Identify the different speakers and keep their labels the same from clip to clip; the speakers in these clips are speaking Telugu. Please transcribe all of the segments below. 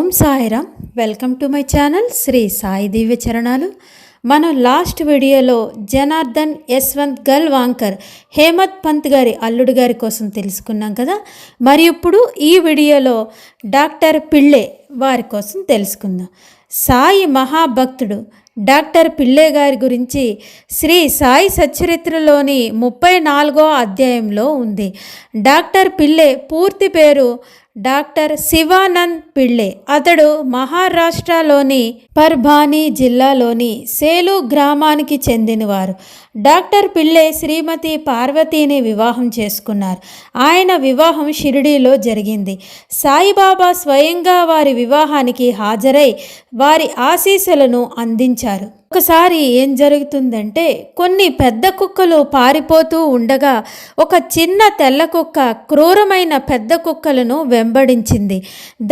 Speaker 1: Om Sairam. Welcome to my channel Shri Sai Divya చరణాలు. మనం లాస్ట్ వీడియోలో జనార్దన్ యశ్వంత్ గల్వాంకర్ హేమత్ పంత్ గారి అల్లుడు గారి కోసం తెలుసుకున్నాం కదా. మరి ఇప్పుడు ఈ వీడియోలో డాక్టర్ పిళ్ళే వారి కోసం తెలుసుకుందాం. సాయి మహాభక్తుడు డాక్టర్ పిళ్ళే గారి గురించి శ్రీ సాయి సచ్చరిత్రలోని 34వ అధ్యాయంలో ఉంది. డాక్టర్ పిళ్ళే పూర్తి పేరు డాక్టర్ శివానంద్ పిళ్ళే. అతడు మహారాష్ట్రలోని పర్భానీ జిల్లాలోని సేలు గ్రామానికి చెందినవారు. డాక్టర్ పిళ్ళే శ్రీమతి పార్వతీని వివాహం చేసుకున్నారు. ఆయన వివాహం షిరిడీలో జరిగింది. సాయిబాబా స్వయంగా వారి వివాహానికి హాజరై వారి ఆశీస్సులను అందించారు. ఒకసారి ఏం జరుగుతుందంటే, కొన్ని పెద్ద కుక్కలు పారిపోతూ ఉండగా ఒక చిన్న తెల్ల కుక్క క్రూరమైన పెద్ద కుక్కలను వెంబడించింది.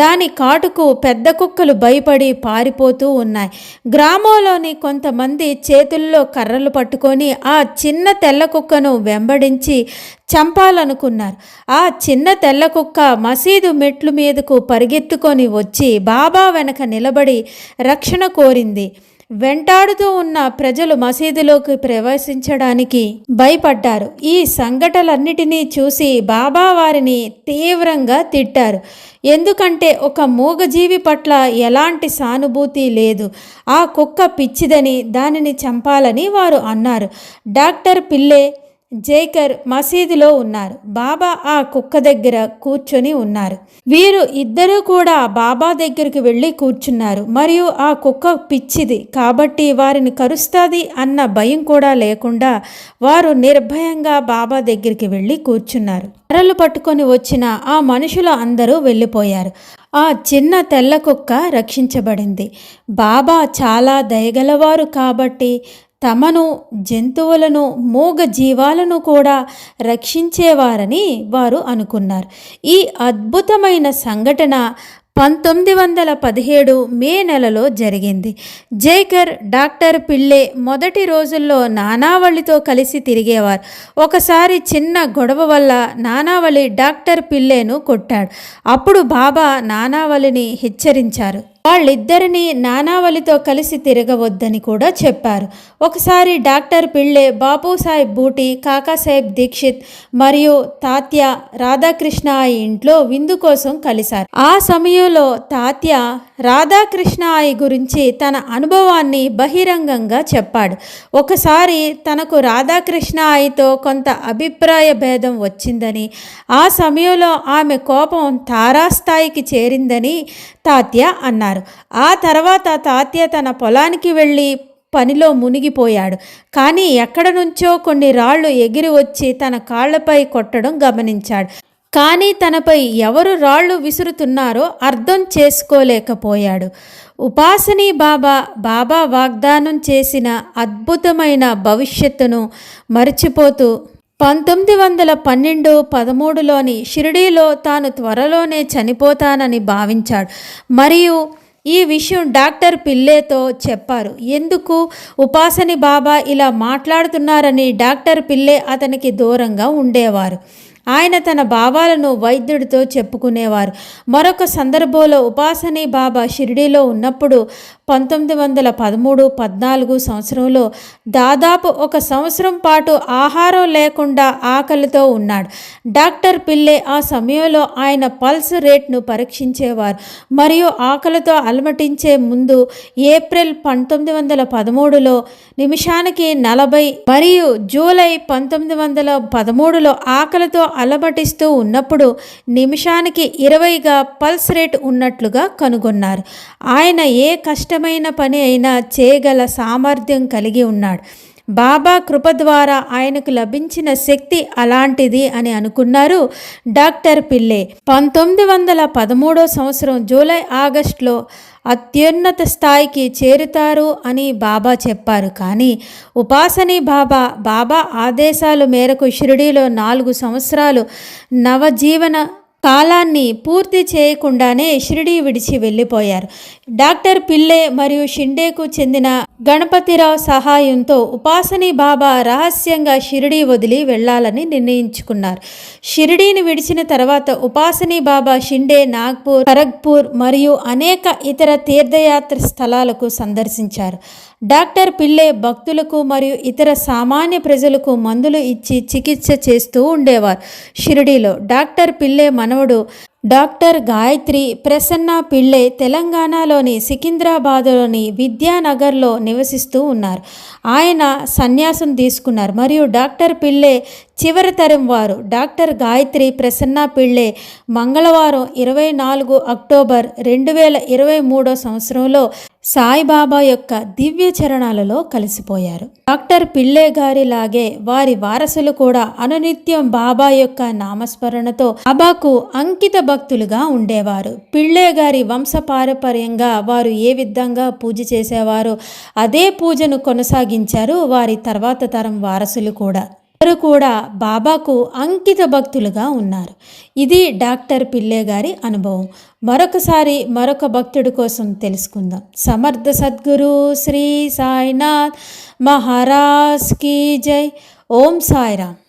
Speaker 1: దాని కాటుకు పెద్ద కుక్కలు భయపడి పారిపోతూ ఉన్నాయి. గ్రామంలోని కొంతమంది చేతుల్లో కర్రలు పట్టుకొని ఆ చిన్న తెల్ల కుక్కను వెంబడించి చంపాలనుకున్నారు. ఆ చిన్న తెల్ల కుక్క మసీదు మెట్లు మీదకు పరిగెత్తుకొని వచ్చి బాబా వెనక నిలబడి రక్షణ కోరింది. వెంటాడుతూ ఉన్న ప్రజలు మసీదులోకి ప్రవేశించడానికి భయపడ్డారు. ఈ సంఘటనలన్నిటినీ చూసి బాబా వారిని తీవ్రంగా తిట్టారు. ఎందుకంటే ఒక మూగజీవి పట్ల ఎలాంటి సానుభూతి లేదు. ఆ కుక్క పిచ్చిదని, దానిని చంపాలని వారు అన్నారు. డాక్టర్ పిళ్ళే జైకర్ మసీదులో ఉన్నారు. బాబా ఆ కుక్క దగ్గర కూర్చొని ఉన్నారు. వీరు ఇద్దరూ కూడా బాబా దగ్గరికి వెళ్ళి కూర్చున్నారు. మరియు ఆ కుక్క పిచ్చిది కాబట్టి వారిని కరుస్తుంది అన్న భయం కూడా లేకుండా వారు నిర్భయంగా బాబా దగ్గరికి వెళ్ళి కూర్చున్నారు. కర్రలు పట్టుకొని వచ్చిన ఆ మనుషులు అందరూ వెళ్ళిపోయారు. ఆ చిన్న తెల్ల కుక్క రక్షించబడింది. బాబా చాలా దయగలవారు కాబట్టి తమను, జంతువులను, మూగ జీవాలను కూడా రక్షించేవారని వారు అనుకున్నారు. ఈ అద్భుతమైన సంఘటన 1917 మే నెలలో జరిగింది. జైకర్ డాక్టర్ పిళ్ళే మొదటి రోజుల్లో నానావళితో కలిసి తిరిగేవారు. ఒకసారి చిన్న గొడవ వల్ల నానావళి డాక్టర్ పిళ్ళేను కొట్టాడు. అప్పుడు బాబా నానావళిని హెచ్చరించారు. వాళ్ళిద్దరినీ నానావళితో కలిసి తిరగవద్దని కూడా చెప్పారు. ఒకసారి డాక్టర్ పిళ్ళే బాపూసాహెబ్ బూటి, కాకాసాహెబ్ దీక్షిత్ మరియు తాత్య రాధాకృష్ణ ఇంట్లో విందు కోసం కలిశారు. ఆ సమయంలో తాత్య రాధాకృష్ణ గురించి తన అనుభవాన్ని బహిరంగంగా చెప్పాడు. ఒకసారి తనకు రాధాకృష్ణతో కొంత అభిప్రాయ భేదం వచ్చిందని, ఆ సమయంలో ఆమె కోపం తారాస్థాయికి చేరిందని తాత్య అన్నారు. ఆ తర్వాత తాత్య తన పొలానికి వెళ్ళి పనిలో మునిగిపోయాడు. కానీ ఎక్కడ నుంచో కొన్ని రాళ్ళు ఎగిరి వచ్చి తన కాళ్లపై కొట్టడం గమనించాడు. కానీ తనపై ఎవరు రాళ్ళు విసురుతున్నారో అర్థం చేసుకోలేకపోయాడు. ఉపాసనీ బాబా వాగ్దానం చేసిన అద్భుతమైన భవిష్యత్తును మర్చిపోతూ 1912-13లోని షిరిడీలో తాను త్వరలోనే చనిపోతానని భావించాడు. మరియు ఈ విషయం డాక్టర్ పిళ్ళేతో చెప్పారు. ఎందుకు ఉపాసని బాబా ఇలా మాట్లాడుతున్నారని డాక్టర్ పిళ్ళే అతనికి దూరంగా ఉండేవారు. ఆయన తన భావాలను వైద్యుడితో చెప్పుకునేవారు. మరొక సందర్భంలో ఉపాసనీ బాబా షిరిడీలో ఉన్నప్పుడు 1913-14 సంవత్సరంలో దాదాపు 1 సంవత్సరం పాటు ఆహారం లేకుండా ఆకలితో ఉన్నాడు. డాక్టర్ పిళ్ళే ఆ సమయంలో ఆయన పల్స్ రేట్ను పరీక్షించేవారు మరియు ఆకలితో అలమటించే ముందు ఏప్రిల్ 1913లో నిమిషానికి 40 మరియు జూలై 1913లో ఆకలితో అలమటిస్తూ ఉన్నప్పుడు నిమిషానికి 20గా పల్స్ రేట్ ఉన్నట్లుగా కనుగొన్నారు. ఆయన ఏ కష్టమైన పని అయినా చేయగల సామర్థ్యం కలిగి ఉన్నాడు. బాబా కృప ద్వారా ఆయనకు లభించిన శక్తి అలాంటిది అని అనుకున్నారు డాక్టర్ పిళ్ళే. 1913 సంవత్సరం జూలై ఆగస్టులో అత్యున్నత స్థాయికి చేరుతారు అని బాబా చెప్పారు. కానీ ఉపాసనీ బాబా ఆదేశాల మేరకు షిరిడీలో 4 సంవత్సరాలు నవజీవన కాలాన్ని పూర్తి చేయకుండానే షిరిడీ విడిచి వెళ్ళిపోయారు. డాక్టర్ పిల్లే మరియు షిండేకు చెందిన గణపతిరావు సహాయంతో ఉపాసనీ బాబా రహస్యంగా షిరిడీ వదిలి వెళ్ళాలని నిర్ణయించుకున్నారు. షిరిడీని విడిచిన తర్వాత ఉపాసనీ బాబా షిండే, నాగ్పూర్, ఖరగ్పూర్ మరియు అనేక ఇతర తీర్థయాత్ర స్థలాలకు సందర్శించారు. డాక్టర్ పిల్లే భక్తులకు మరియు ఇతర సామాన్య ప్రజలకు మందులు ఇచ్చి చికిత్స చేస్తూ ఉండేవారు. షిరిడీలో డాక్టర్ పిల్లే మనవడు డాక్టర్ గాయత్రి ప్రసన్న పిల్లే తెలంగాణలోని సికింద్రాబాద్లోని విద్యానగర్లో నివసిస్తూ ఉన్నారు. ఆయన సన్యాసం తీసుకున్నారు మరియు డాక్టర్ పిల్లే చివరి తరం వారు. డాక్టర్ గాయత్రి ప్రసన్న పిల్లే మంగళవారం 24 అక్టోబర్ 2023 సంవత్సరంలో సాయిబాబా యొక్క దివ్య చరణాలలో కలిసిపోయారు. డాక్టర్ పిల్లే గారి లాగే వారి వారసులు కూడా అనునిత్యం బాబా యొక్క నామస్మరణతో బాబాకు అంకిత భక్తులుగా ఉండేవారు. పిల్లే గారి వంశపారంపర్యంగా వారు ఏ విధంగా పూజ చేసేవారో అదే పూజను కొనసాగించారు వారి తర్వాత తరం వారసులు కూడా. వారు కూడా బాబాకు అంకిత భక్తులుగా ఉన్నారు. ఇది డాక్టర్ పిల్లే గారి అనుభవం. మరొకసారి మరొక భక్తుడి కోసం తెలుసుకుందాం. సమర్థ సద్గురు శ్రీ సాయినాథ్ మహారాజ్ కీ జై. ఓం సాయిరామ్.